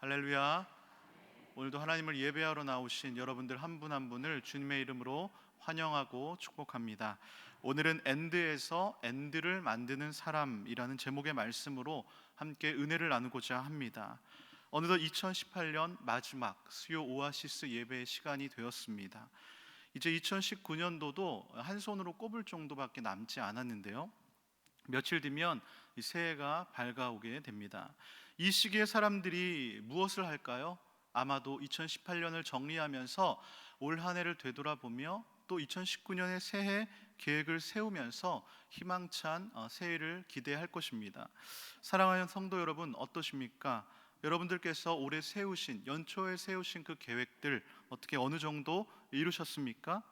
할렐루야. 오늘도 하나님을 예배하러 나오신 여러분들 한 분 한 분을 주님의 이름으로 환영하고 축복합니다. 오늘은 엔드에서 엔드를 만드는 사람이라는 제목의 말씀으로 함께 은혜를 나누고자 합니다. 어느덧 2018년 마지막 수요 오아시스 예배의 시간이 되었습니다. 이제 2019년도도 한 손으로 꼽을 정도밖에 남지 않았는데요, 며칠 뒤면 이 새해가 밝아오게 됩니다. 이 시기에 사람들이 무엇을 할까요? 아마도 2018년을 정리하면서 올 한 해를 되돌아보며 또 2019년의 새해 계획을 세우면서 희망찬 새해를 기대할 것입니다. 사랑하는 성도 여러분, 어떠십니까? 여러분들께서 올해 세우신, 연초에 세우신 그 계획들 어떻게 어느 정도 이루셨습니까?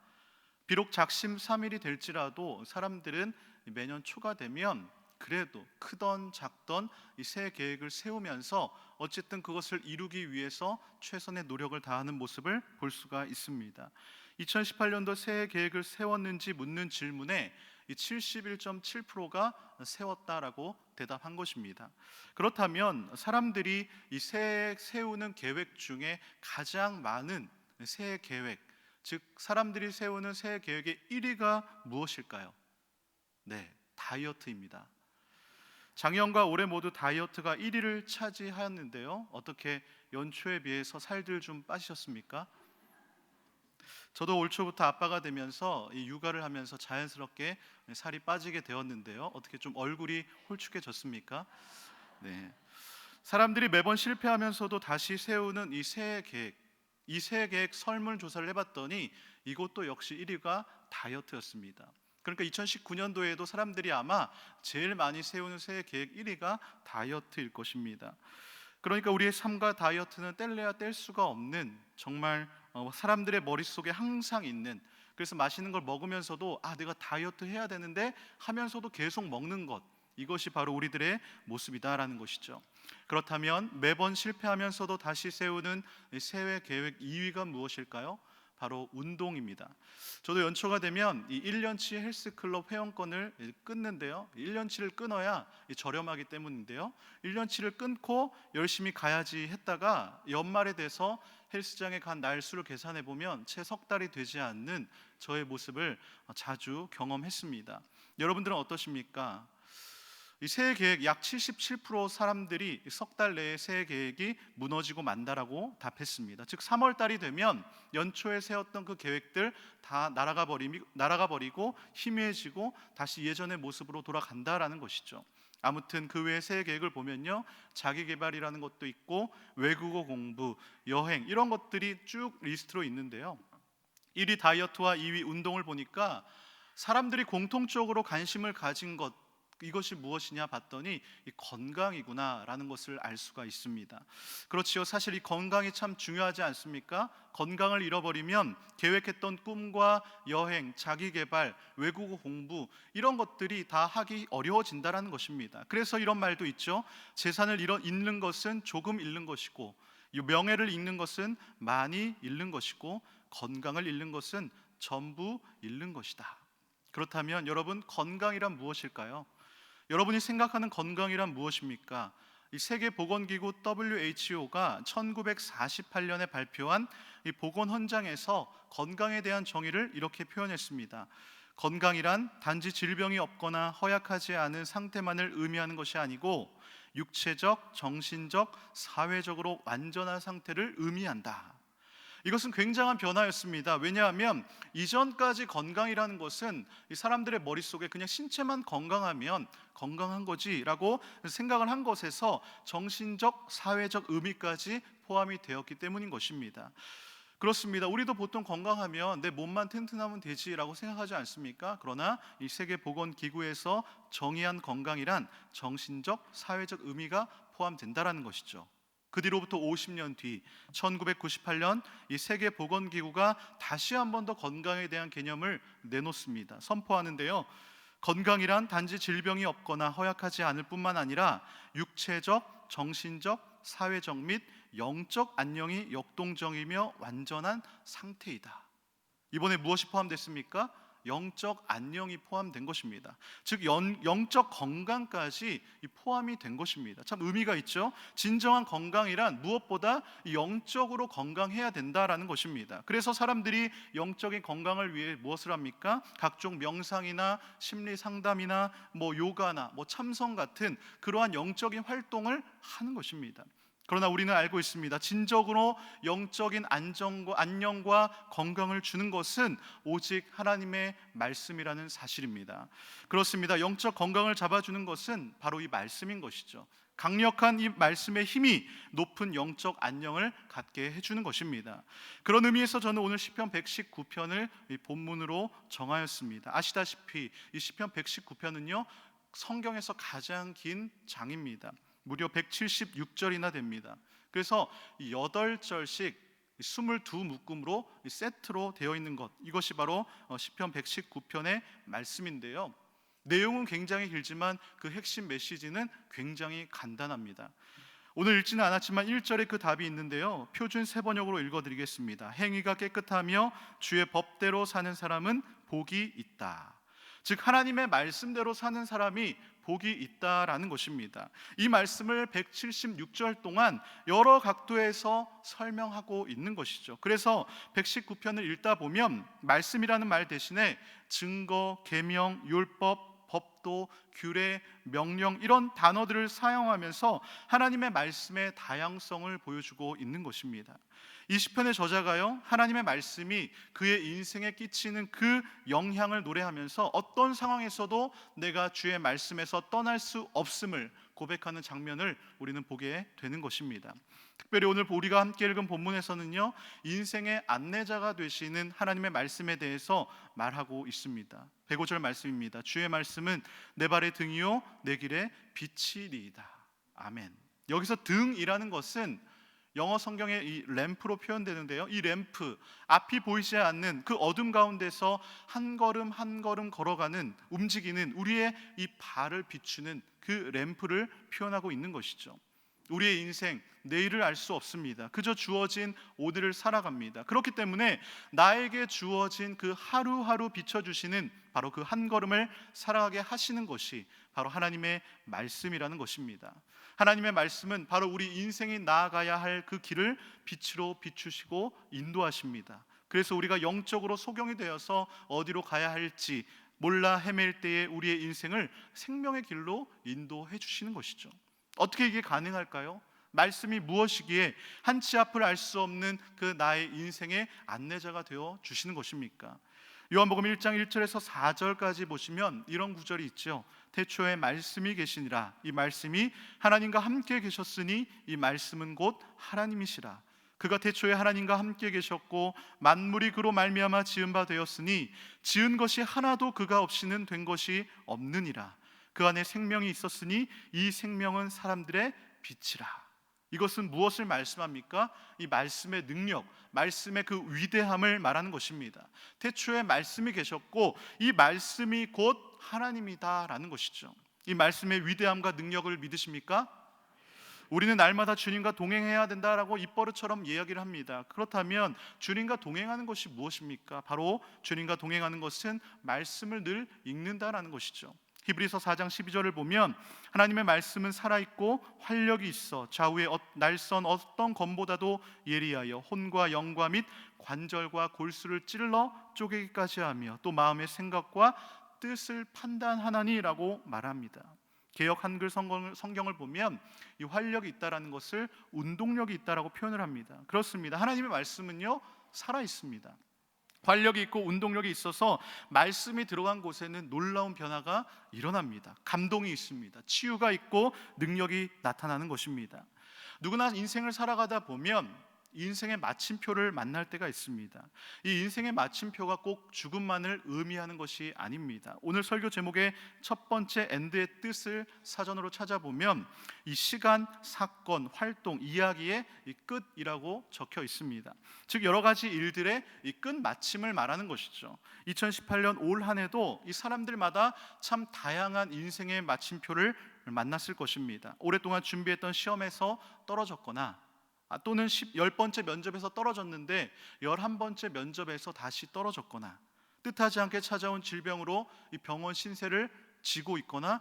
비록 작심삼일이 될지라도 사람들은 매년 초가 되면 그래도 크던 작던 이 새 계획을 세우면서 어쨌든 그것을 이루기 위해서 최선의 노력을 다하는 모습을 볼 수가 있습니다. 2018년도 새해 계획을 세웠는지 묻는 질문에 이 71.7%가 세웠다라고 대답한 것입니다. 그렇다면 사람들이 이 새해 세우는 계획 중에 가장 많은 새해 계획, 즉 사람들이 세우는 새해 계획의 1위가 무엇일까요? 네, 다이어트입니다. 작년과 올해 모두 다이어트가 1위를 차지하였는데요, 어떻게 연초에 비해서 살들 좀 빠지셨습니까? 저도 올 초부터 아빠가 되면서 이 육아를 하면서 자연스럽게 살이 빠지게 되었는데요, 어떻게 좀 얼굴이 홀쭉해졌습니까? 네. 사람들이 매번 실패하면서도 다시 세우는 이 새해 계획, 이 새해 계획 설문조사를 해봤더니 이것도 역시 1위가 다이어트였습니다. 그러니까 2019년도에도 사람들이 아마 제일 많이 세우는 새해 계획 1위가 다이어트일 것입니다. 그러니까 우리의 삶과 다이어트는 뗄래야 뗄 수가 없는, 정말 사람들의 머릿속에 항상 있는, 그래서 맛있는 걸 먹으면서도 내가 다이어트 해야 되는데 하면서도 계속 먹는 것, 이것이 바로 우리들의 모습이다라는 것이죠. 그렇다면 매번 실패하면서도 다시 세우는 새해 계획 2위가 무엇일까요? 바로 운동입니다. 저도 연초가 되면 이 1년치 헬스클럽 회원권을 끊는데요, 1년치를 끊어야 저렴하기 때문인데요, 1년치를 끊고 열심히 가야지 했다가 연말에 돼서 헬스장에 간 날수를 계산해 보면 채 석 달이 되지 않는 저의 모습을 자주 경험했습니다. 여러분들은 어떠십니까? 이 새해 계획 약 77% 사람들이 석 달 내에 새해 계획이 무너지고 만다라고 답했습니다. 즉 3월 달이 되면 연초에 세웠던 그 계획들 다 날아가 버리고 희미해지고 다시 예전의 모습으로 돌아간다라는 것이죠. 아무튼 그 외에 새해 계획을 보면요, 자기 개발이라는 것도 있고 외국어 공부, 여행, 이런 것들이 쭉 리스트로 있는데요, 1위 다이어트와 2위 운동을 보니까 사람들이 공통적으로 관심을 가진 것, 이것이 무엇이냐 봤더니 이 건강이구나라는 것을 알 수가 있습니다. 그렇지요, 사실 이 건강이 참 중요하지 않습니까? 건강을 잃어버리면 계획했던 꿈과 여행, 자기개발, 외국어 공부, 이런 것들이 다 하기 어려워진다라는 것입니다. 그래서 이런 말도 있죠. 재산을 잃는 것은 조금 잃는 것이고, 이 명예를 잃는 것은 많이 잃는 것이고, 건강을 잃는 것은 전부 잃는 것이다. 그렇다면 여러분, 건강이란 무엇일까요? 여러분이 생각하는 건강이란 무엇입니까? 이 세계보건기구 WHO가 1948년에 발표한 이 보건헌장에서 건강에 대한 정의를 이렇게 표현했습니다. 건강이란 단지 질병이 없거나 허약하지 않은 상태만을 의미하는 것이 아니고 육체적, 정신적, 사회적으로 완전한 상태를 의미한다. 이것은 굉장한 변화였습니다. 왜냐하면 이전까지 건강이라는 것은 이 사람들의 머릿속에 그냥 신체만 건강하면 건강한 거지라고 생각을 한 것에서 정신적, 사회적 의미까지 포함이 되었기 때문인 것입니다. 그렇습니다. 우리도 보통 건강하면 내 몸만 튼튼하면 되지라고 생각하지 않습니까? 그러나 이 세계보건기구에서 정의한 건강이란 정신적, 사회적 의미가 포함된다라는 것이죠. 그 뒤로부터 50년 뒤 1998년 이 세계보건기구가 다시 한 번 더 건강에 대한 개념을 내놓습니다. 선포하는데요, 건강이란 단지 질병이 없거나 허약하지 않을 뿐만 아니라 육체적, 정신적, 사회적 및 영적 안녕이 역동적이며 완전한 상태이다. 이번에 무엇이 포함됐습니까? 영적 안녕이 포함된 것입니다. 즉 영적 건강까지 포함이 된 것입니다. 참 의미가 있죠. 진정한 건강이란 무엇보다 영적으로 건강해야 된다라는 것입니다. 그래서 사람들이 영적인 건강을 위해 무엇을 합니까? 각종 명상이나 심리 상담이나 요가나 참선 같은 그러한 영적인 활동을 하는 것입니다. 그러나 우리는 알고 있습니다. 진정으로 영적인 안녕과 건강을 주는 것은 오직 하나님의 말씀이라는 사실입니다. 그렇습니다. 영적 건강을 잡아주는 것은 바로 이 말씀인 것이죠. 강력한 이 말씀의 힘이 높은 영적 안녕을 갖게 해주는 것입니다. 그런 의미에서 저는 오늘 시편 119편을 본문으로 정하였습니다. 아시다시피 이 시편 119편은요 성경에서 가장 긴 장입니다. 무려 176절이나 됩니다. 그래서 8절씩 22묶음으로 세트로 되어 있는 것, 이것이 바로 시편 119편의 말씀인데요. 내용은 굉장히 길지만 그 핵심 메시지는 굉장히 간단합니다. 오늘 읽지는 않았지만 1절에 그 답이 있는데요, 표준 세번역으로 읽어드리겠습니다. 행위가 깨끗하며 주의 법대로 사는 사람은 복이 있다. 즉 하나님의 말씀대로 사는 사람이 복이 있다라는 것입니다. 이 말씀을 176절 동안 여러 각도에서 설명하고 있는 것이죠. 그래서 119편을 읽다 보면 말씀이라는 말 대신에 증거, 계명, 율법, 법도, 규례, 명령 이런 단어들을 사용하면서 하나님의 말씀의 다양성을 보여주고 있는 것입니다. 이 시편의 저자가요, 하나님의 말씀이 그의 인생에 끼치는 그 영향을 노래하면서 어떤 상황에서도 내가 주의 말씀에서 떠날 수 없음을 고백하는 장면을 우리는 보게 되는 것입니다. 특별히 오늘 우리가 함께 읽은 본문에서는요, 인생의 안내자가 되시는 하나님의 말씀에 대해서 말하고 있습니다. 105절 말씀입니다. 주의 말씀은 내 발의 등이요 내 길의 빛이리이다. 아멘. 여기서 등이라는 것은 영어 성경에 이 램프로 표현되는데요, 이 램프, 앞이 보이지 않는 그 어둠 가운데서 한 걸음 한 걸음 걸어가는, 움직이는 우리의 이 발을 비추는 그 램프를 표현하고 있는 것이죠. 우리의 인생, 내일을 알 수 없습니다. 그저 주어진 오늘을 살아갑니다. 그렇기 때문에 나에게 주어진 그 하루하루 비춰주시는 바로 그 한 걸음을 살아가게 하시는 것이 바로 하나님의 말씀이라는 것입니다. 하나님의 말씀은 바로 우리 인생이 나아가야 할 그 길을 빛으로 비추시고 인도하십니다. 그래서 우리가 영적으로 소경이 되어서 어디로 가야 할지 몰라 헤맬 때에 우리의 인생을 생명의 길로 인도해 주시는 것이죠. 어떻게 이게 가능할까요? 말씀이 무엇이기에 한 치 앞을 알 수 없는 그 나의 인생의 안내자가 되어 주시는 것입니까? 요한복음 1장 1절에서 4절까지 보시면 이런 구절이 있죠. 태초에 말씀이 계시니라. 이 말씀이 하나님과 함께 계셨으니 이 말씀은 곧 하나님이시라. 그가 태초에 하나님과 함께 계셨고 만물이 그로 말미암아 지은 바 되었으니 지은 것이 하나도 그가 없이는 된 것이 없느니라. 그 안에 생명이 있었으니 이 생명은 사람들의 빛이라. 이것은 무엇을 말씀합니까? 이 말씀의 능력, 말씀의 그 위대함을 말하는 것입니다. 태초에 말씀이 계셨고 이 말씀이 곧 하나님이다라는 것이죠. 이 말씀의 위대함과 능력을 믿으십니까? 우리는 날마다 주님과 동행해야 된다라고 입버릇처럼 이야기를 합니다. 그렇다면 주님과 동행하는 것이 무엇입니까? 바로 주님과 동행하는 것은 말씀을 늘 읽는다라는 것이죠. 히브리서 4장 12절을 보면 하나님의 말씀은 살아있고 활력이 있어 좌우의 날선 어떤 검보다도 예리하여 혼과 영과 및 관절과 골수를 찔러 쪼개기까지 하며 또 마음의 생각과 뜻을 판단하나니라고 말합니다. 개역 한글 성경을 보면 이 활력이 있다라는 것을 운동력이 있다라고 표현을 합니다. 그렇습니다. 하나님의 말씀은요 살아 있습니다. 활력이 있고 운동력이 있어서 말씀이 들어간 곳에는 놀라운 변화가 일어납니다. 감동이 있습니다. 치유가 있고 능력이 나타나는 것입니다. 누구나 인생을 살아가다 보면 인생의 마침표를 만날 때가 있습니다. 이 인생의 마침표가 꼭 죽음만을 의미하는 것이 아닙니다. 오늘 설교 제목의 첫 번째 엔드의 뜻을 사전으로 찾아보면 이 시간, 사건, 활동, 이야기의 이 끝이라고 적혀 있습니다. 즉 여러 가지 일들의 이 끝 마침을 말하는 것이죠. 2018년 올 한 해도 이 사람들마다 참 다양한 인생의 마침표를 만났을 것입니다. 오랫동안 준비했던 시험에서 떨어졌거나 또는 10번째 면접에서 떨어졌는데 11번째 면접에서 다시 떨어졌거나 뜻하지 않게 찾아온 질병으로 이 병원 신세를 지고 있거나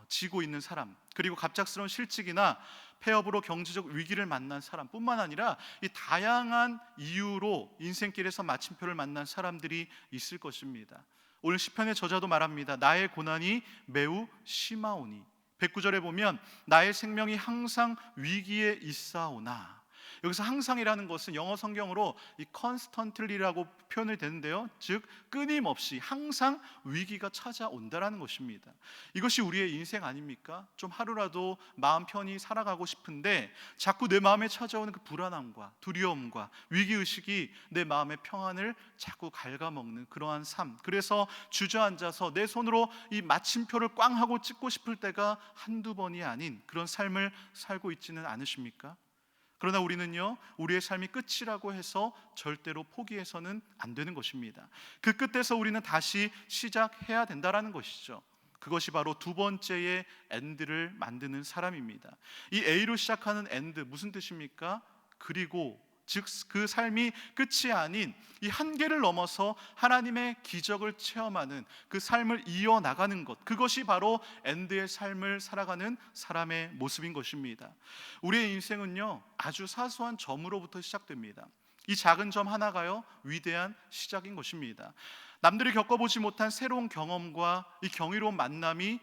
지고 있는 사람, 그리고 갑작스러운 실직이나 폐업으로 경제적 위기를 만난 사람뿐만 아니라 이 다양한 이유로 인생길에서 마침표를 만난 사람들이 있을 것입니다. 오늘 시편의 저자도 말합니다. 나의 고난이 매우 심하오니. 109절에 보면 나의 생명이 항상 위기에 있사오나. 여기서 항상이라는 것은 영어 성경으로 이 constantly라고 표현이 되는데요, 즉 끊임없이 항상 위기가 찾아온다라는 것입니다. 이것이 우리의 인생 아닙니까? 좀 하루라도 마음 편히 살아가고 싶은데 자꾸 내 마음에 찾아오는 그 불안함과 두려움과 위기의식이 내 마음의 평안을 자꾸 갉아먹는 그러한 삶, 그래서 주저앉아서 내 손으로 이 마침표를 꽝 하고 찍고 싶을 때가 한두 번이 아닌 그런 삶을 살고 있지는 않으십니까? 그러나 우리는요, 우리의 삶이 끝이라고 해서 절대로 포기해서는 안 되는 것입니다. 그 끝에서 우리는 다시 시작해야 된다라는 것이죠. 그것이 바로 두 번째의 엔드를 만드는 사람입니다. 이 A로 시작하는 엔드, 무슨 뜻입니까? 그리고, 즉 그 삶이 끝이 아닌 이 한계를 넘어서 하나님의 기적을 체험하는 그 삶을 이어나가는 것, 그것이 바로 엔드의 삶을 살아가는 사람의 모습인 것입니다. 우리의 인생은요, 아주 사소한 점으로부터 시작됩니다. 이 작은 점 하나가요, 위대한 시작인 것입니다. 남들이 겪어보지 못한 새로운 경험과 이 경이로운 만남이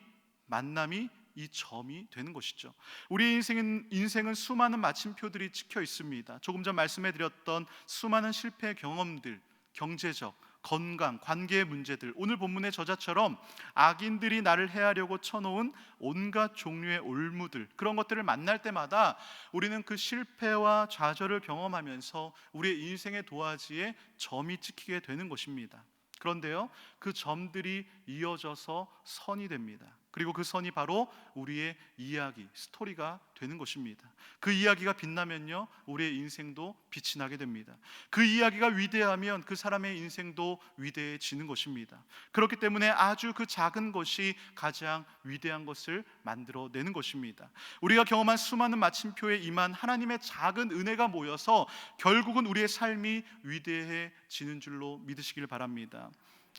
이 점이 되는 것이죠. 우리 인생은 수많은 마침표들이 찍혀 있습니다. 조금 전 말씀해드렸던 수많은 실패 경험들, 경제적, 건강, 관계의 문제들, 오늘 본문의 저자처럼 악인들이 나를 해하려고 쳐놓은 온갖 종류의 올무들, 그런 것들을 만날 때마다 우리는 그 실패와 좌절을 경험하면서 우리의 인생의 도화지에 점이 찍히게 되는 것입니다. 그런데요, 그 점들이 이어져서 선이 됩니다. 그리고 그 선이 바로 우리의 이야기, 스토리가 되는 것입니다. 그 이야기가 빛나면요, 우리의 인생도 빛이 나게 됩니다. 그 이야기가 위대하면 그 사람의 인생도 위대해지는 것입니다. 그렇기 때문에 아주 그 작은 것이 가장 위대한 것을 만들어내는 것입니다. 우리가 경험한 수많은 마침표에 임한 하나님의 작은 은혜가 모여서 결국은 우리의 삶이 위대해지는 줄로 믿으시길 바랍니다.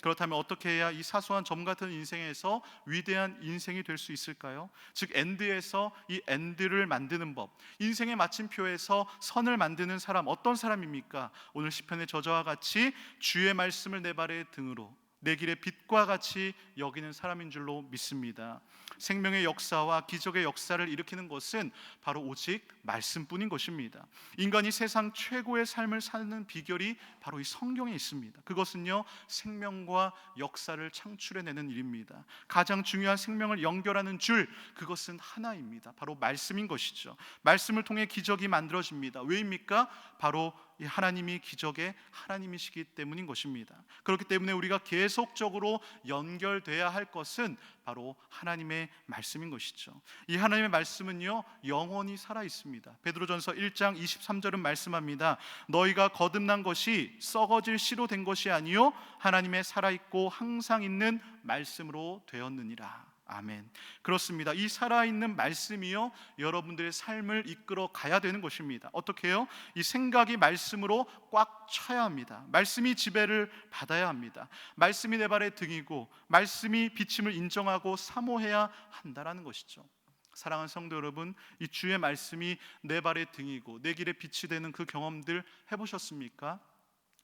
그렇다면 어떻게 해야 이 사소한 점 같은 인생에서 위대한 인생이 될 수 있을까요? 즉 엔드에서 이 엔드를 만드는 법, 인생의 마침표에서 선을 만드는 사람, 어떤 사람입니까? 오늘 시편의 저자와 같이 주의 말씀을 내 발의 등으로 내 길의 빛과 같이 여기는 사람인 줄로 믿습니다. 생명의 역사와 기적의 역사를 일으키는 것은 바로 오직 말씀뿐인 것입니다. 인간이 세상 최고의 삶을 사는 비결이 바로 이 성경에 있습니다. 그것은요, 생명과 역사를 창출해내는 일입니다. 가장 중요한 생명을 연결하는 줄, 그것은 하나입니다. 바로 말씀인 것이죠. 말씀을 통해 기적이 만들어집니다. 왜입니까? 바로 이 하나님이 기적의 하나님이시기 때문인 것입니다. 그렇기 때문에 우리가 계속적으로 연결돼야 할 것은 바로 하나님의 말씀인 것이죠. 이 하나님의 말씀은요, 영원히 살아 있습니다. 베드로전서 1장 23절은 말씀합니다. 너희가 거듭난 것이 썩어질 씨로 된 것이 아니요 하나님의 살아있고 항상 있는 말씀으로 되었느니라. 아멘. 그렇습니다. 이 살아있는 말씀이요, 여러분들의 삶을 이끌어 가야 되는 것입니다. 어떻게 해요? 이 생각이 말씀으로 꽉 차야 합니다. 말씀이 지배를 받아야 합니다. 말씀이 내 발의 등이고 말씀이 비침을 인정하고 사모해야 한다라는 것이죠. 사랑하는 성도 여러분, 이 주의 말씀이 내 발의 등이고 내 길의 빛이 되는 그 경험들 해보셨습니까?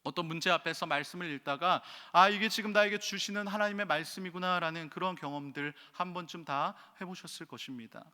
어떤 문제 앞에서 말씀을 읽다가 이게 지금 나에게 주시는 하나님의 말씀이구나 라는 그런 경험들 한 번쯤 다 해보셨을 것입니다.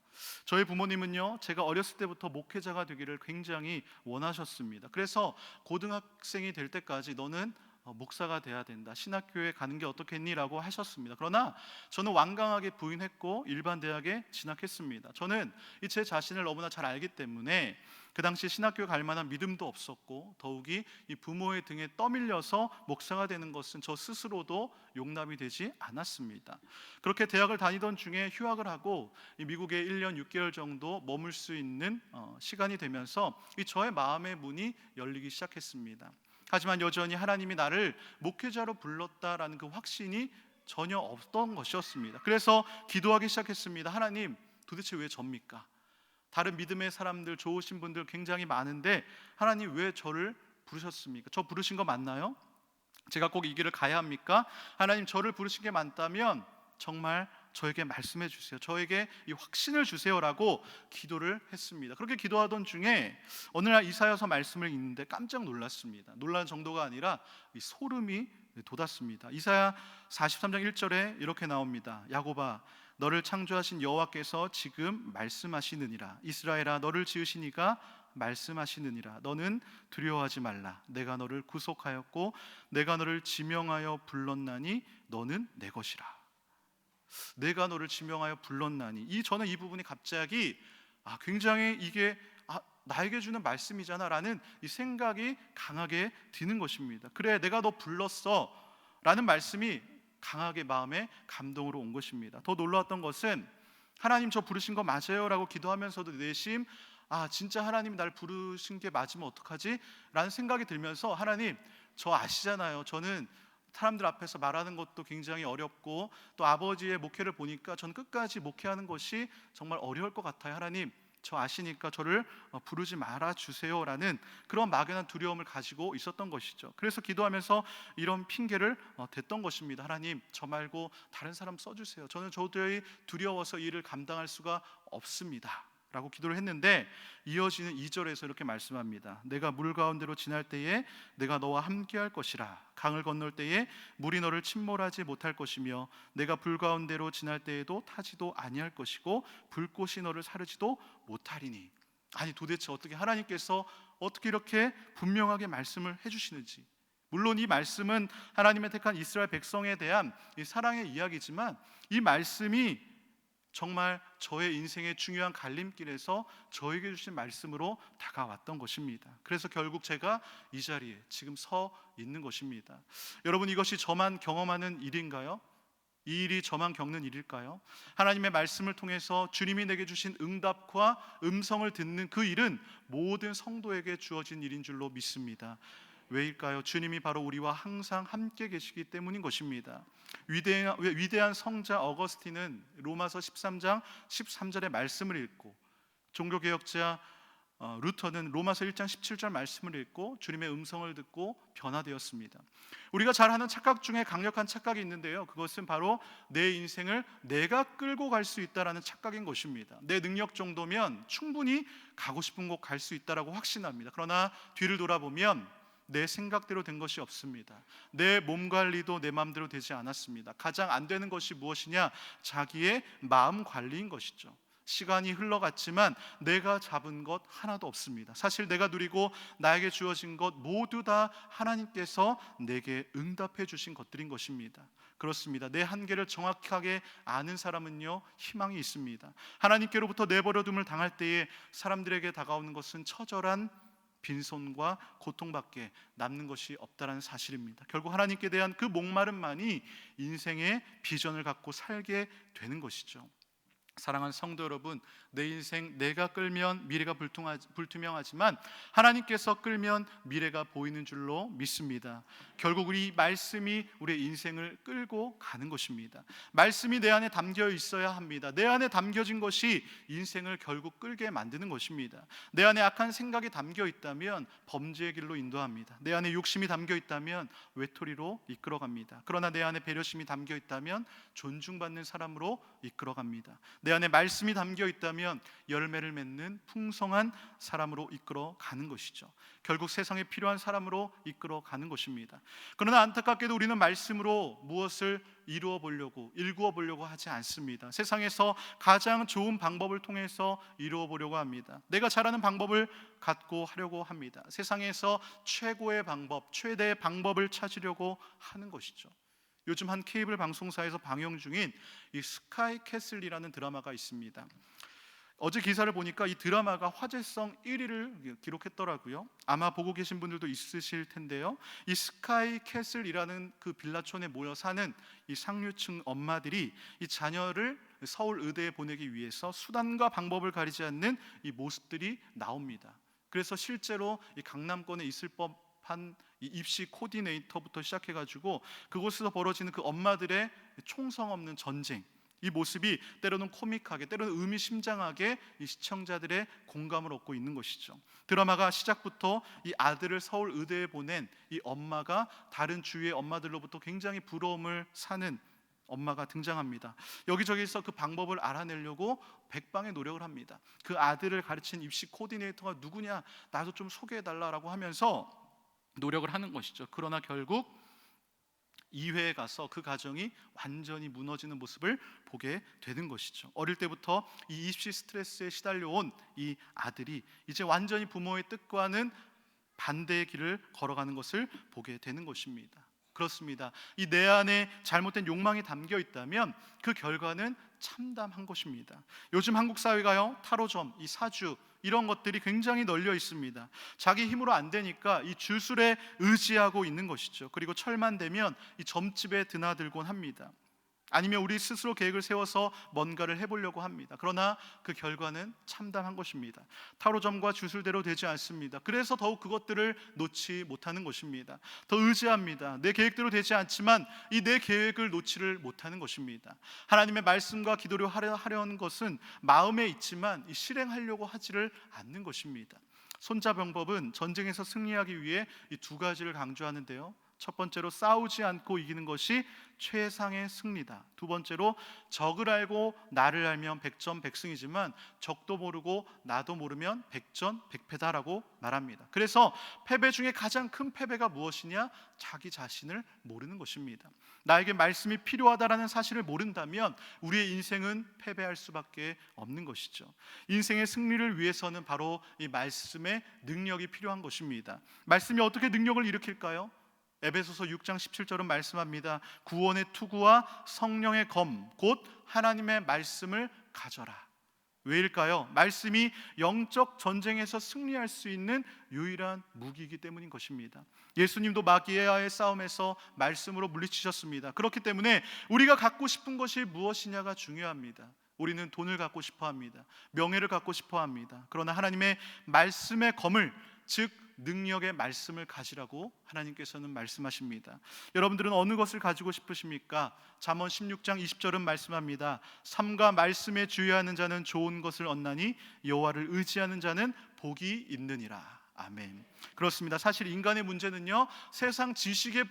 저희 부모님은요, 제가 어렸을 때부터 목회자가 되기를 굉장히 원하셨습니다. 그래서 고등학생이 될 때까지 너는 목사가 돼야 된다, 신학교에 가는 게 어떻겠니? 라고 하셨습니다. 그러나 저는 완강하게 부인했고 일반 대학에 진학했습니다. 저는 제 자신을 너무나 잘 알기 때문에 그 당시 신학교에 갈 만한 믿음도 없었고 더욱이 이 부모의 등에 떠밀려서 목사가 되는 것은 저 스스로도 용납이 되지 않았습니다. 그렇게 대학을 다니던 중에 휴학을 하고 이 미국에 1년 6개월 정도 머물 수 있는 시간이 되면서 이 저의 마음의 문이 열리기 시작했습니다. 하지만 여전히 하나님이 나를 목회자로 불렀다라는 그 확신이 전혀 없던 것이었습니다. 그래서 기도하기 시작했습니다. 하나님, 도대체 왜 접니까? 다른 믿음의 사람들, 좋으신 분들 굉장히 많은데 하나님 왜 저를 부르셨습니까? 저 부르신 거 맞나요? 제가 꼭 이 길을 가야 합니까? 하나님, 저를 부르신 게 많다면 정말 저에게 말씀해 주세요. 저에게 이 확신을 주세요라고 기도를 했습니다. 그렇게 기도하던 중에 어느 날 이사야서 말씀을 읽는데 깜짝 놀랐습니다. 놀란 정도가 아니라 이 소름이 돋았습니다. 이사야 43장 1절에 이렇게 나옵니다. 야곱아, 너를 창조하신 여호와께서 지금 말씀하시느니라. 이스라엘아, 너를 지으신 이가 말씀하시느니라. 너는 두려워하지 말라. 내가 너를 구속하였고 내가 너를 지명하여 불렀나니 너는 내 것이라. 내가 너를 지명하여 불렀나니, 저는 이 부분이 갑자기 굉장히 이게 나에게 주는 말씀이잖아 라는 이 생각이 강하게 드는 것입니다. 그래, 내가 너 불렀어 라는 말씀이 강하게 마음에 감동으로 온 것입니다. 더 놀라웠던 것은 하나님, 저 부르신 거 맞아요 라고 기도하면서도 내심 진짜 하나님이 날 부르신 게 맞으면 어떡하지? 라는 생각이 들면서, 하나님, 저 아시잖아요. 저는 사람들 앞에서 말하는 것도 굉장히 어렵고, 또 아버지의 목회를 보니까 전 끝까지 목회하는 것이 정말 어려울 것 같아요. 하나님, 저 아시니까 저를 부르지 말아 주세요라는 그런 막연한 두려움을 가지고 있었던 것이죠. 그래서 기도하면서 이런 핑계를 댔던 것입니다. 하나님, 저 말고 다른 사람 써주세요. 저는 도저히 두려워서 이 일을 감당할 수가 없습니다 라고 기도를 했는데, 이어지는 2절에서 이렇게 말씀합니다. 내가 물 가운데로 지날 때에 내가 너와 함께 할 것이라. 강을 건널 때에 물이 너를 침몰하지 못할 것이며, 내가 불 가운데로 지날 때에도 타지도 아니할 것이고 불꽃이 너를 사르지도 못하리니. 아니, 도대체 어떻게 하나님께서 어떻게 이렇게 분명하게 말씀을 해주시는지. 물론 이 말씀은 하나님의 택한 이스라엘 백성에 대한 이 사랑의 이야기지만, 이 말씀이 정말 저의 인생의 중요한 갈림길에서 저에게 주신 말씀으로 다가왔던 것입니다. 그래서 결국 제가 이 자리에 지금 서 있는 것입니다. 여러분, 이것이 저만 경험하는 일인가요? 이 일이 저만 겪는 일일까요? 하나님의 말씀을 통해서 주님이 내게 주신 응답과 음성을 듣는 그 일은 모든 성도에게 주어진 일인 줄로 믿습니다. 왜일까요? 주님이 바로 우리와 항상 함께 계시기 때문인 것입니다. 위대한 성자 어거스틴은 로마서 13장 13절의 말씀을 읽고, 종교개혁자 루터는 로마서 1장 17절 말씀을 읽고 주님의 음성을 듣고 변화되었습니다. 우리가 잘 하는 착각 중에 강력한 착각이 있는데요, 그것은 바로 내 인생을 내가 끌고 갈 수 있다라는 착각인 것입니다. 내 능력 정도면 충분히 가고 싶은 곳 갈 수 있다라고 확신합니다. 그러나 뒤를 돌아보면 내 생각대로 된 것이 없습니다. 내 몸 관리도 내 마음대로 되지 않았습니다. 가장 안 되는 것이 무엇이냐? 자기의 마음 관리인 것이죠. 시간이 흘러갔지만 내가 잡은 것 하나도 없습니다. 사실 내가 누리고 나에게 주어진 것 모두 다 하나님께서 내게 응답해 주신 것들인 것입니다. 그렇습니다. 내 한계를 정확하게 아는 사람은요, 희망이 있습니다. 하나님께로부터 내버려둠을 당할 때에 사람들에게 다가오는 것은 처절한 빈손과 고통밖에 남는 것이 없다는 사실입니다. 결국 하나님께 대한 그 목마름만이 인생의 비전을 갖고 살게 되는 것이죠. 사랑하는 성도 여러분, 내 인생 내가 끌면 미래가 불투명하지만 하나님께서 끌면 미래가 보이는 줄로 믿습니다. 결국 우리 말씀이 우리의 인생을 끌고 가는 것입니다. 말씀이 내 안에 담겨 있어야 합니다. 내 안에 담겨진 것이 인생을 결국 끌게 만드는 것입니다. 내 안에 악한 생각이 담겨 있다면 범죄의 길로 인도합니다. 내 안에 욕심이 담겨 있다면 외톨이로 이끌어갑니다. 그러나 내 안에 배려심이 담겨 있다면 존중받는 사람으로 이끌어갑니다. 내 안에 말씀이 담겨 있다면 열매를 맺는 풍성한 사람으로 이끌어 가는 것이죠. 결국 세상에 필요한 사람으로 이끌어 가는 것입니다. 그러나 안타깝게도 우리는 말씀으로 무엇을 이루어 보려고, 일구어 보려고 하지 않습니다. 세상에서 가장 좋은 방법을 통해서 이루어 보려고 합니다. 내가 잘하는 방법을 갖고 하려고 합니다. 세상에서 최고의 방법, 최대의 방법을 찾으려고 하는 것이죠. 요즘 한 케이블 방송사에서 방영 중인 이 스카이 캐슬이라는 드라마가 있습니다. 어제 기사를 보니까 이 드라마가 화제성 1위를 기록했더라고요. 아마 보고 계신 분들도 있으실 텐데요, 이 스카이 캐슬이라는 그 빌라촌에 모여 사는 이 상류층 엄마들이 이 자녀를 서울 의대에 보내기 위해서 수단과 방법을 가리지 않는 이 모습들이 나옵니다. 그래서 실제로 이 강남권에 있을 법한 이 입시 코디네이터부터 시작해가지고 그곳에서 벌어지는 그 엄마들의 총성 없는 전쟁, 이 모습이 때로는 코믹하게, 때로는 의미심장하게 이 시청자들의 공감을 얻고 있는 것이죠. 드라마가 시작부터 이 아들을 서울 의대에 보낸 이 엄마가 다른 주위의 엄마들로부터 굉장히 부러움을 사는 엄마가 등장합니다. 여기저기서 그 방법을 알아내려고 백방의 노력을 합니다. 그 아들을 가르친 입시 코디네이터가 누구냐, 나도 좀 소개해달라고 하면서 노력을 하는 것이죠. 그러나 결국 2회에 가서 그 가정이 완전히 무너지는 모습을 보게 되는 것이죠. 어릴 때부터 이 입시 스트레스에 시달려온 이 아들이 이제 완전히 부모의 뜻과는 반대의 길을 걸어가는 것을 보게 되는 것입니다. 그렇습니다. 이 내 안에 잘못된 욕망이 담겨 있다면 그 결과는 참담한 것입니다. 요즘 한국 사회가요, 타로점, 이 사주 이런 것들이 굉장히 널려 있습니다. 자기 힘으로 안 되니까 이 주술에 의지하고 있는 것이죠. 그리고 철만 되면 이 점집에 드나들곤 합니다. 아니면 우리 스스로 계획을 세워서 뭔가를 해보려고 합니다. 그러나 그 결과는 참담한 것입니다. 타로점과 주술대로 되지 않습니다. 그래서 더욱 그것들을 놓지 못하는 것입니다. 더 의지합니다. 내 계획대로 되지 않지만 이 내 계획을 놓지를 못하는 것입니다. 하나님의 말씀과 기도를 하려는 것은 마음에 있지만 이 실행하려고 하지를 않는 것입니다. 손자병법은 전쟁에서 승리하기 위해 이 두 가지를 강조하는데요. 첫 번째로 싸우지 않고 이기는 것이 최상의 승리다. 두 번째로 적을 알고 나를 알면 백전백승이지만 적도 모르고 나도 모르면 백전백패다라고 말합니다. 그래서 패배 중에 가장 큰 패배가 무엇이냐? 자기 자신을 모르는 것입니다. 나에게 말씀이 필요하다라는 사실을 모른다면 우리의 인생은 패배할 수밖에 없는 것이죠. 인생의 승리를 위해서는 바로 이 말씀의 능력이 필요한 것입니다. 말씀이 어떻게 능력을 일으킬까요? 에베소서 6장 17절은 말씀합니다. 구원의 투구와 성령의 검, 곧 하나님의 말씀을 가져라. 왜일까요? 말씀이 영적 전쟁에서 승리할 수 있는 유일한 무기이기 때문인 것입니다. 예수님도 마귀와의 싸움에서 말씀으로 물리치셨습니다. 그렇기 때문에 우리가 갖고 싶은 것이 무엇이냐가 중요합니다. 우리는 돈을 갖고 싶어 합니다. 명예를 갖고 싶어 합니다. 그러나 하나님의 말씀의 검을, 즉 능력의 말씀을 가지라고 하나님께서는 말씀하십니다. 여러분들은 어느 것을 가지고 싶으십니까? 잠언 16장 20절은 말씀합니다. 삶과 말씀에 주의하는 자는 좋은 것을 얻나니 여호와를 의지하는 자는 복이 있느니라. 아멘. 그렇습니다. 사실 인간의 문제는요, 세상 지식의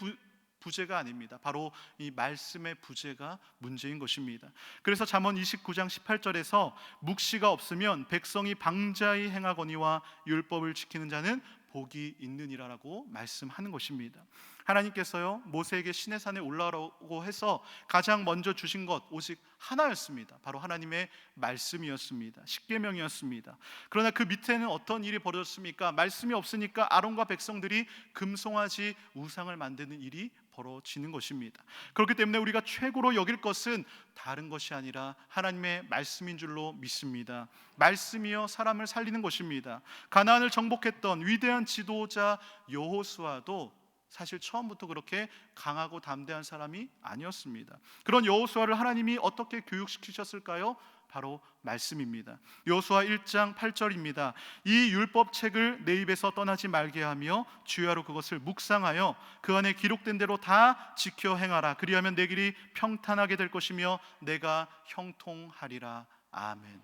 부재가 아닙니다. 바로 이 말씀의 부재가 문제인 것입니다. 그래서 잠언 29장 18절에서 묵시가 없으면 백성이 방자히 행하거니와 율법을 지키는 자는 복이 있느니라라고 말씀하는 것입니다. 하나님께서요, 모세에게 시내산에 올라오라고 해서 가장 먼저 주신 것 오직 하나였습니다. 바로 하나님의 말씀이었습니다. 십계명이었습니다. 그러나 그 밑에는 어떤 일이 벌어졌습니까? 말씀이 없으니까 아론과 백성들이 금송아지 우상을 만드는 일이 벌어지는 것입니다. 그렇기 때문에 우리가 최고로 여길 것은 다른 것이 아니라 하나님의 말씀인 줄로 믿습니다. 말씀이여 사람을 살리는 것입니다. 가나안을 정복했던 위대한 지도자 여호수아도 사실 처음부터 그렇게 강하고 담대한 사람이 아니었습니다. 그런 여호수아를 하나님이 어떻게 교육시키셨을까요? 바로 말씀입니다. 여호수아 1장 8절입니다. 이 율법책을 내 입에서 떠나지 말게 하며 주야로 그것을 묵상하여 그 안에 기록된 대로 다 지켜 행하라. 그리하면 내 길이 평탄하게 될 것이며 내가 형통하리라. 아멘.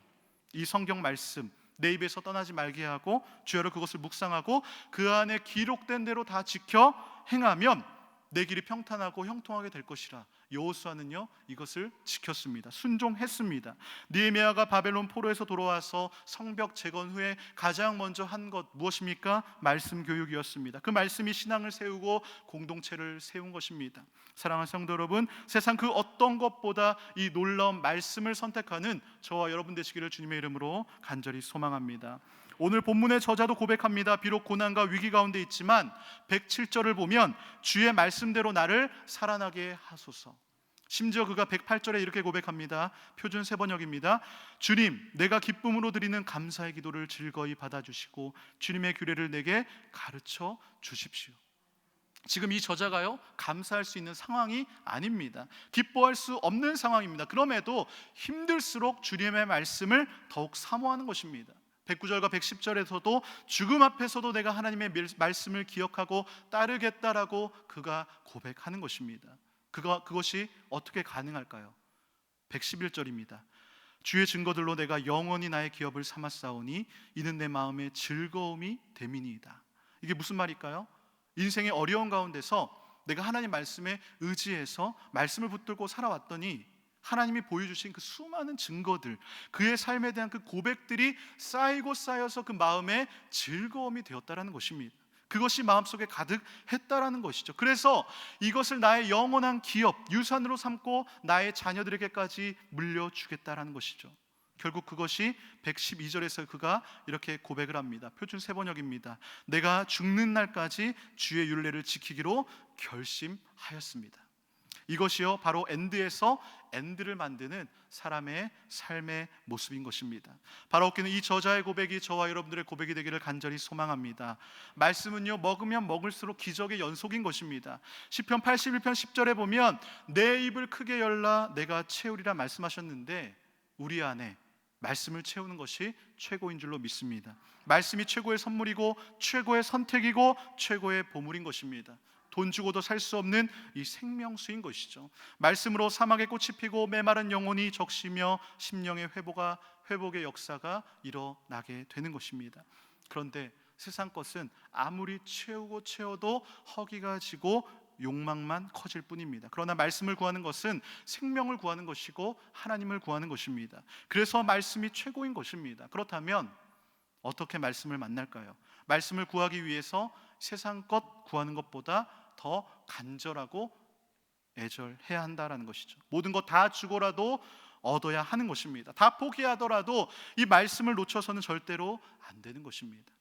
이 성경 말씀 내 입에서 떠나지 말게 하고 주야로 그것을 묵상하고 그 안에 기록된 대로 다 지켜 행하면 내 길이 평탄하고 형통하게 될 것이라. 여호수아는요 이것을 지켰습니다. 순종했습니다. 느헤미야가 바벨론 포로에서 돌아와서 성벽 재건 후에 가장 먼저 한 것 무엇입니까? 말씀 교육이었습니다. 그 말씀이 신앙을 세우고 공동체를 세운 것입니다. 사랑하는 성도 여러분, 세상 그 어떤 것보다 이 놀라운 말씀을 선택하는 저와 여러분 되시기를 주님의 이름으로 간절히 소망합니다. 오늘 본문의 저자도 고백합니다. 비록 고난과 위기 가운데 있지만 107절을 보면 주의 말씀대로 나를 살아나게 하소서. 심지어 그가 108절에 이렇게 고백합니다. 표준 세번역입니다. 주님, 내가 기쁨으로 드리는 감사의 기도를 즐거이 받아주시고 주님의 규례를 내게 가르쳐 주십시오. 지금 이 저자가요 감사할 수 있는 상황이 아닙니다. 기뻐할 수 없는 상황입니다. 그럼에도 힘들수록 주님의 말씀을 더욱 사모하는 것입니다. 109절과 110절에서도 죽음 앞에서도 내가 하나님의 말씀을 기억하고 따르겠다라고 그가 고백하는 것입니다. 그것이 어떻게 가능할까요? 111절입니다. 주의 증거들로 내가 영원히 나의 기업을 삼았사오니 이는 내 마음의 즐거움이 됨이니이다. 이게 무슨 말일까요? 인생의 어려운 가운데서 내가 하나님 말씀에 의지해서 말씀을 붙들고 살아왔더니 하나님이 보여주신 그 수많은 증거들, 그의 삶에 대한 그 고백들이 쌓이고 쌓여서 그 마음에 즐거움이 되었다라는 것입니다. 그것이 마음속에 가득했다라는 것이죠. 그래서 이것을 나의 영원한 기업, 유산으로 삼고 나의 자녀들에게까지 물려주겠다라는 것이죠. 결국 그것이 112절에서 그가 이렇게 고백을 합니다. 표준 세번역입니다. 내가 죽는 날까지 주의 율례를 지키기로 결심하였습니다. 이것이요 바로 엔드에서 엔드를 만드는 사람의 삶의 모습인 것입니다. 바라옵기는 이 저자의 고백이 저와 여러분들의 고백이 되기를 간절히 소망합니다. 말씀은요 먹으면 먹을수록 기적의 연속인 것입니다. 시편 81편 10절에 보면 내 입을 크게 열라 내가 채우리라 말씀하셨는데 우리 안에 말씀을 채우는 것이 최고인 줄로 믿습니다. 말씀이 최고의 선물이고 최고의 선택이고 최고의 보물인 것입니다. 돈 주고도 살 수 없는 이 생명수인 것이죠. 말씀으로 사막에 꽃이 피고 메마른 영혼이 적시며 심령의 회복의 역사가 일어나게 되는 것입니다. 그런데 세상 것은 아무리 채워도 허기가 지고 욕망만 커질 뿐입니다. 그러나 말씀을 구하는 것은 생명을 구하는 것이고 하나님을 구하는 것입니다. 그래서 말씀이 최고인 것입니다. 그렇다면 어떻게 말씀을 만날까요? 말씀을 구하기 위해서 세상 것 구하는 것보다 더 간절하고 애절해야 한다라는 것이죠. 모든 것 다 주고라도 얻어야 하는 것입니다. 다 포기하더라도 이 말씀을 놓쳐서는 절대로 안 되는 것입니다.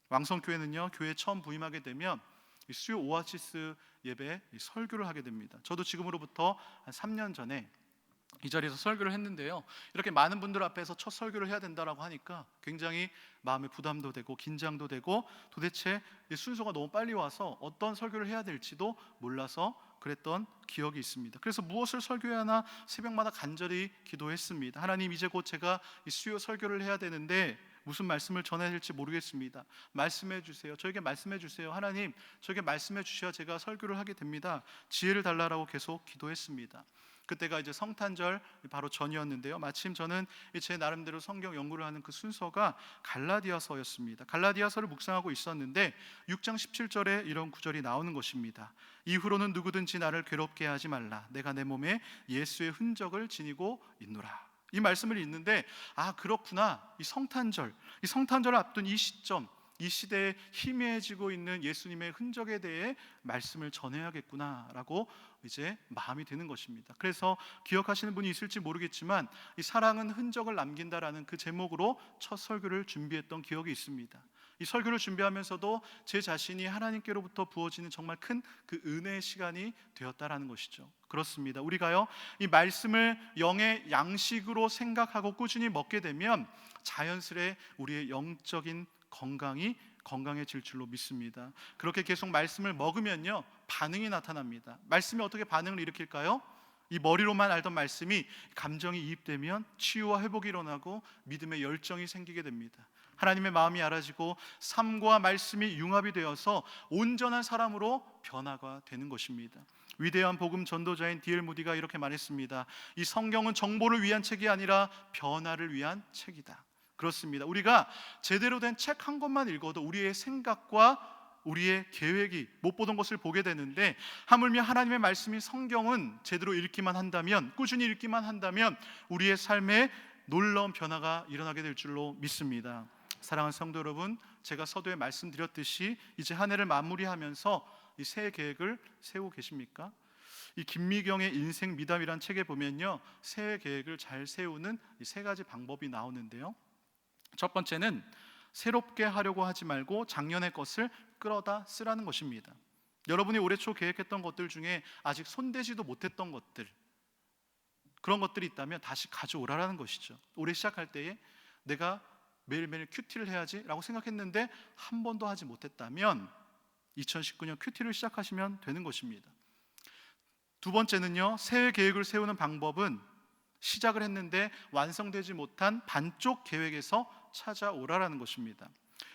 왕성교회는요 교회에 처음 부임하게 되면 수요 오아시스 예배 설교를 하게 됩니다. 저도 지금으로부터 한 3년 전에 이 자리에서 설교를 했는데요, 이렇게 많은 분들 앞에서 첫 설교를 해야 된다라고 하니까 굉장히 마음에 부담도 되고 긴장도 되고 도대체 순서가 너무 빨리 와서 어떤 설교를 해야 될지도 몰라서 그랬던 기억이 있습니다. 그래서 무엇을 설교해야 하나 새벽마다 간절히 기도했습니다. 하나님, 이제 곧 제가 이 수요 설교를 해야 되는데 무슨 말씀을 전해야 될지 모르겠습니다. 말씀해 주세요. 저에게 말씀해 주세요. 하나님, 저에게 말씀해 주셔야 제가 설교를 하게 됩니다. 지혜를 달라라고 계속 기도했습니다. 그때가 이제 성탄절 바로 전이었는데요, 마침 저는 제 나름대로 성경 연구를 하는 그 순서가 갈라디아서였습니다. 갈라디아서를 묵상하고 있었는데 6장 17절에 이런 구절이 나오는 것입니다. 이후로는 누구든지 나를 괴롭게 하지 말라. 내가 내 몸에 예수의 흔적을 지니고 있노라. 이 말씀을 읽는데 그렇구나. 이 성탄절을 앞둔 이 시점, 이 시대에 희미해지고 있는 예수님의 흔적에 대해 말씀을 전해야겠구나라고 이제 마음이 드는 것입니다. 그래서 기억하시는 분이 있을지 모르겠지만 이 사랑은 흔적을 남긴다라는 그 제목으로 첫 설교를 준비했던 기억이 있습니다. 이 설교를 준비하면서도 제 자신이 하나님께로부터 부어지는 정말 큰 그 은혜의 시간이 되었다라는 것이죠. 그렇습니다. 우리가요 이 말씀을 영의 양식으로 생각하고 꾸준히 먹게 되면 자연스레 우리의 영적인 건강해질 줄로 믿습니다. 그렇게 계속 말씀을 먹으면요 반응이 나타납니다. 말씀이 어떻게 반응을 일으킬까요? 이 머리로만 알던 말씀이 감정이 이입되면 치유와 회복이 일어나고 믿음의 열정이 생기게 됩니다. 하나님의 마음이 알아지고 삶과 말씀이 융합이 되어서 온전한 사람으로 변화가 되는 것입니다. 위대한 복음 전도자인 D.L. 무디가 이렇게 말했습니다. 이 성경은 정보를 위한 책이 아니라 변화를 위한 책이다. 그렇습니다. 우리가 제대로 된 책 한 권만 읽어도 우리의 생각과 우리의 계획이 못 보던 것을 보게 되는데, 하물며 하나님의 말씀인 성경은 제대로 읽기만 한다면, 꾸준히 읽기만 한다면 우리의 삶에 놀라운 변화가 일어나게 될 줄로 믿습니다. 사랑하는 성도 여러분, 제가 서두에 말씀드렸듯이 이제 한 해를 마무리하면서 이 새해 계획을 세우고 계십니까? 이 김미경의 인생 미담이란 책에 보면요 새해 계획을 잘 세우는 이 세 가지 방법이 나오는데요, 첫 번째는 새롭게 하려고 하지 말고 작년의 것을 끌어다 쓰라는 것입니다. 여러분이 올해 초 계획했던 것들 중에 아직 손대지도 못했던 것들, 그런 것들이 있다면 다시 가져오라는 것이죠. 올해 시작할 때에 내가 매일매일 큐티를 해야지 라고 생각했는데 한 번도 하지 못했다면 2019년 큐티를 시작하시면 되는 것입니다. 두 번째는요, 새해 계획을 세우는 방법은 시작을 했는데 완성되지 못한 반쪽 계획에서 찾아오라라는 것입니다.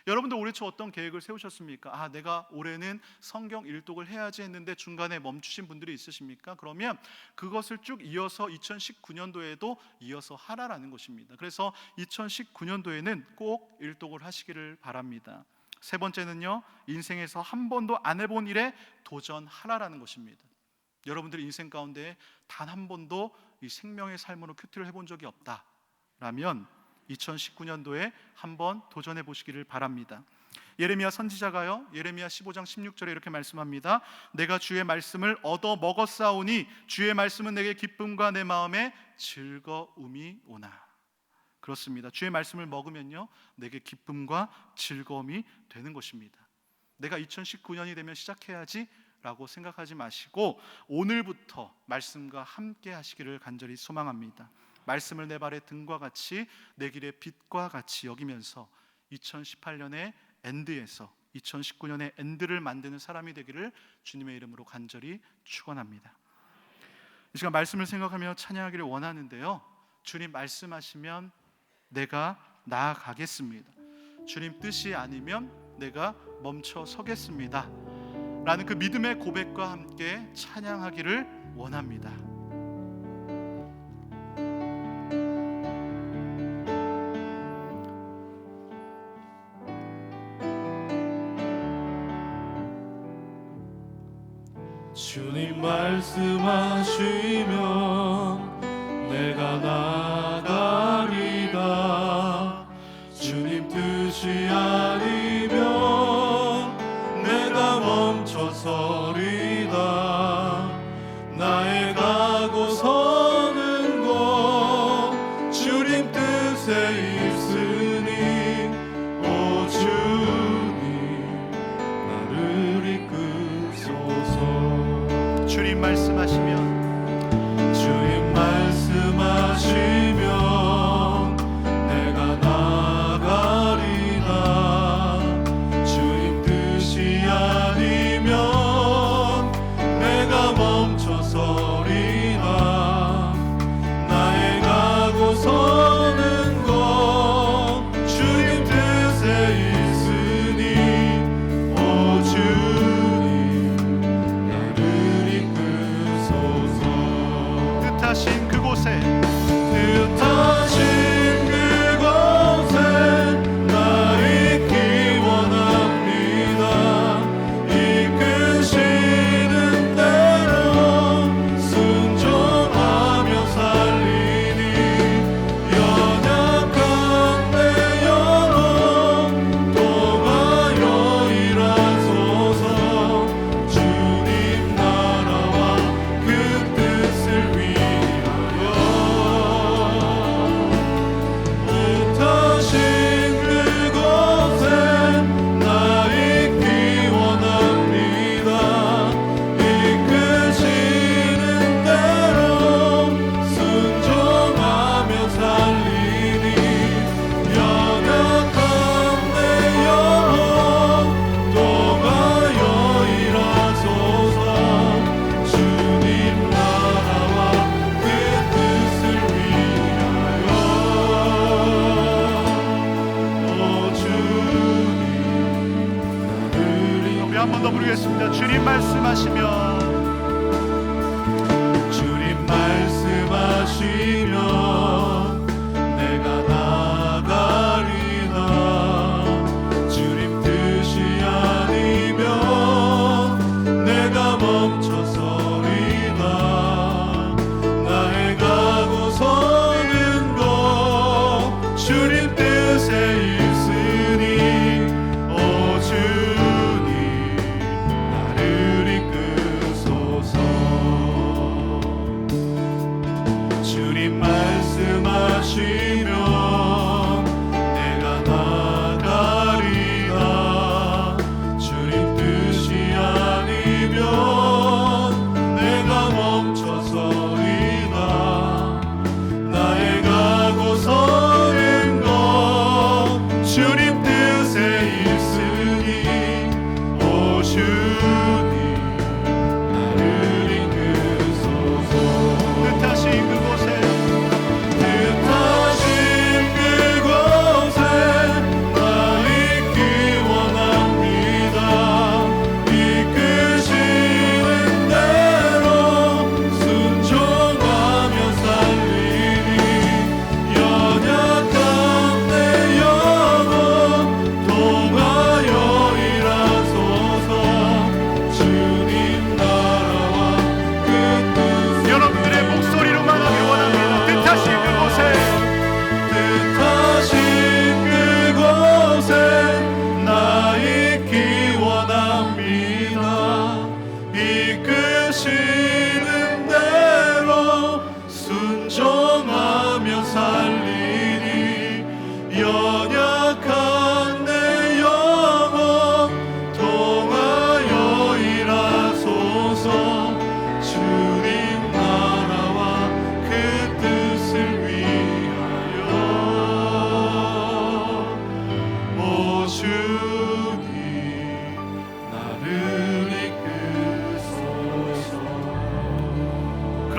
여러분들 올해 초 어떤 계획을 세우셨습니까? 내가 올해는 성경 일독을 해야지 했는데 중간에 멈추신 분들이 있으십니까? 그러면 그것을 쭉 이어서 2019년도에도 이어서 하라라는 것입니다. 그래서 2019년도에는 꼭 일독을 하시기를 바랍니다. 세 번째는요, 인생에서 한 번도 안 해본 일에 도전하라라는 것입니다. 여러분들 인생 가운데 단 한 번도 이 생명의 삶으로 큐티를 해본 적이 없다라면 2019년도에 한번 도전해 보시기를 바랍니다. 예레미야 선지자가요, 예레미야 15장 16절에 이렇게 말씀합니다. 내가 주의 말씀을 얻어 먹었사오니 주의 말씀은 내게 기쁨과 내 마음에 즐거움이 오나. 그렇습니다. 주의 말씀을 먹으면요, 내게 기쁨과 즐거움이 되는 것입니다. 내가 2019년이 되면 시작해야지 라고 생각하지 마시고 오늘부터 말씀과 함께 하시기를 간절히 소망합니다. 말씀을 내 발의 등과 같이 내 길의 빛과 같이 여기면서 2018년의 엔드에서 2019년의 엔드를 만드는 사람이 되기를 주님의 이름으로 간절히 축원합니다. 이 시간 말씀을 생각하며 찬양하기를 원하는데요, 주님 말씀하시면 내가 나아가겠습니다. 주님 뜻이 아니면 내가 멈춰 서겠습니다 라는 그 믿음의 고백과 함께 찬양하기를 원합니다. 주님 말씀하시면 내가 나가리다. 주님 뜻이 아니면 내가 멈춰서리다. 나의 가고 서는 곳 주님 뜻에 있으니 오 주님 나를 이끄소서. 주님 말씀하시면 주님 말씀하시면 내가 나가리다. 주님 뜻이 아니면 내가 멈춰서리다. 나의 가고 서는 곳 주님 뜻에 있으니 오 주님 나를 이끄소서. 뜻하신 그곳에 뜻하신 그곳에 나 있기 원합니다. 이끄시는 대로 순종하며 살리니 연약한 내 영혼 동하여 일하소서. 주님 나라와 그 뜻을 위하여 뜻하신 그곳에 나 있기 원합니다. 이끄시는 대로 순종하며 살리니 연약한 내 영혼 동하여 일하소서. 주님 나라와 그 뜻을 위하여 오 주님 나를 우리 한 번 더 부르겠습니다. 주님 말씀하시면 주님 말씀하시면 내가 나가리다. 주님 뜻이 아니면 내가 멈춰서리다. 나의 가고 서는 곳 주님 뜻에 있으니 오 주님 나를 이끄소서.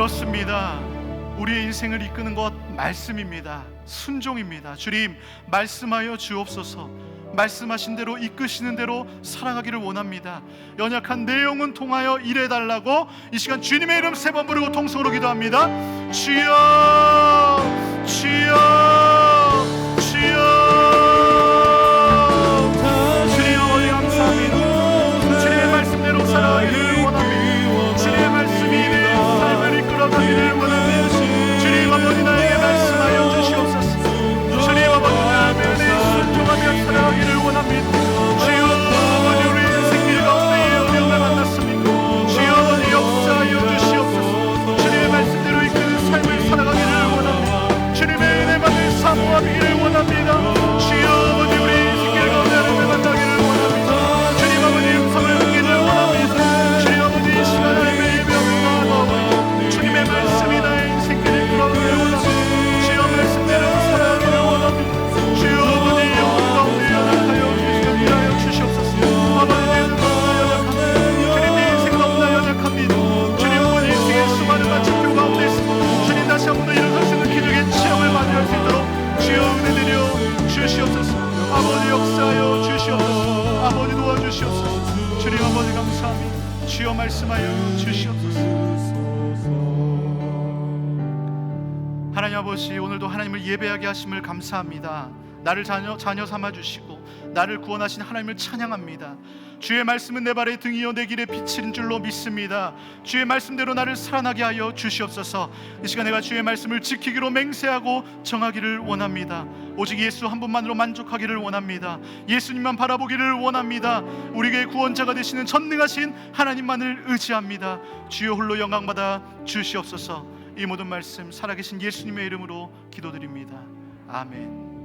그렇습니다. 우리의 인생을 이끄는 것 말씀입니다. 순종입니다. 주님, 말씀하여 주옵소서. 말씀하신 대로 이끄시는 대로 살아가기를 원합니다. 연약한 내 영혼 통하여 일해달라고 이 시간 주님의 이름 3번 부르고 통성으로 기도합니다. 주여, 주여, 주여. 주님 아버지 감사합니다. 주님의 말씀대로 살아가기를 원합니다. 주님의 말씀이 내 삶을 이끌어가기를 원합니다. 주님 아버지 나에게 말씀하여 주시옵소서. 주님 아버지 나에게 순종하며 살아가기를 원합니다. 주여 아버지 우리 인생길 가운데 어려움을 만났습니까? 주여 아버지 역사하여 주시옵소서. 주님의 말씀대로 이끄는 삶을 살아가기를 원합니다. 주님의 은혜 받을 사모하기를 원합니다. 주여 아버지 우리 인생길 가운데 하나님을 만나기를 원합니다. 주님 아버지 음성을 듣기를 원합니다. 주님 아버지 이 시간 하나님의 예배하며 나아가오니 주님의 말씀이 나의 인생길을 끌어가기를 원합니다. 주여 말씀대로 살아가기를 원합니다. 주여 아버지 영혼 가운데 연약하여 주시고 일하여 주시옵소서. 아버지 내 눈 가운데 연약합니다. 주님 내 인생 가운데 연약합니다. 주님 아버지 인생의 수많은 마침표 가운데 있습니다. 주님 다시 한번 더 일어설 수 있는 기적의 체험을 맞이할 수 있도록 주여 은혜 내려 주시옵소서. 아버지 역사하여 주시옵소서. 아버지 도와주시옵소서. 주님 아버지 감사합니다. 주여 말씀하여 주시옵소서. 하나님 아버지 오늘도 하나님을 예배하게 하심을 감사합니다. 나를 자녀 삼아 주시고 나를 구원하신 하나님을 찬양합니다. 주의 말씀은 내 발의 등이요 내 길의 빛인 줄로 믿습니다. 주의 말씀대로 나를 살아나게 하여 주시옵소서. 이 시간 내가 주의 말씀을 지키기로 맹세하고 정하기를 원합니다. 오직 예수 한 분만으로 만족하기를 원합니다. 예수님만 바라보기를 원합니다. 우리에게 구원자가 되시는 전능하신 하나님만을 의지합니다. 주여 홀로 영광받아 주시옵소서. 이 모든 말씀 살아계신 예수님의 이름으로 기도드립니다. 아멘.